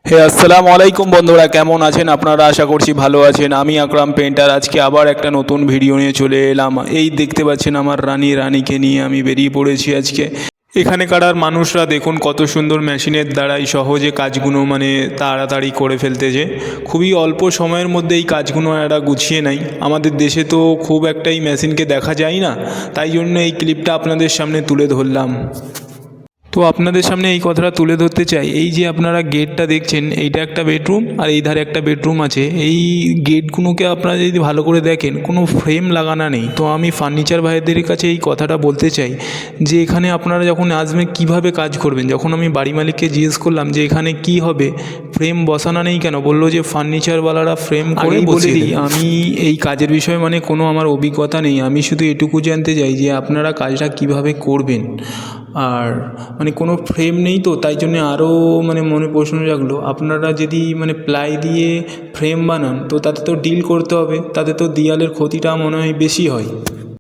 হে আসসালামু আলাইকুম বন্ধুরা, কেমন আছেন আপনারা? আশা করছি ভালো আছেন। আমি আকরাম পেন্টার আজকে আবার একটা নতুন ভিডিও নিয়ে চলে এলাম। এই দেখতে পাচ্ছেন আমার রানীকে নিয়ে আমি বেরিয়ে পড়েছি আজকে। এখানকার মানুষরা দেখুন কত সুন্দর মেশিনের দ্বারাই সহজে কাজগুলো তাড়াতাড়ি করে ফেলতেছে। খুবই অল্প সময়ের মধ্যে এই কাজগুলো এরা গুছিয়ে নেয়। আমাদের দেশে তো খুব একটা এই মেশিনকে দেখা যায় না, তাই জন্য এই ক্লিপটা আপনাদের সামনে তুলে ধরলাম। তো আপনাদের সামনে এই কথাটা তুলে ধরতে চাই, এই যে আপনারা গেটটা দেখছেন, এইটা একটা বেডরুম আর এই ধারে একটা বেডরুম আছে। এই গেটগুলোকে আপনারা যদি ভালো করে দেখেন, কোনো ফ্রেম লাগানো নেই। তো আমি ফার্নিচার ভাইদের কাছে এই কথাটা বলতে চাই যে এখানে আপনারা যখন আসবেন কীভাবে কাজ করবেন। যখন আমি বাড়ি মালিককে জিজ্ঞেস করলাম যে এখানে কি হবে, ফ্রেম বসানো নেই কেন, বললো যে ফার্নিচারওয়ালারা ফ্রেম করে বসিয়ে দেয়। আমি এই কাজের বিষয়ে কোনো আমার অভিজ্ঞতা নেই, আমি শুধু এটুকু জানতে চাই যে আপনারা কাজটা কিভাবে করবেন। আর কোনো ফ্রেম নেই, তো তাই জন্য আরও মনে প্রশ্ন জাগলো, আপনারা যদি প্লাই দিয়ে ফ্রেম বানান তো তাতে তো ডিল করতে হবে, তাতে তো দেয়ালের ক্ষতিটা মনে হয় বেশি হয়।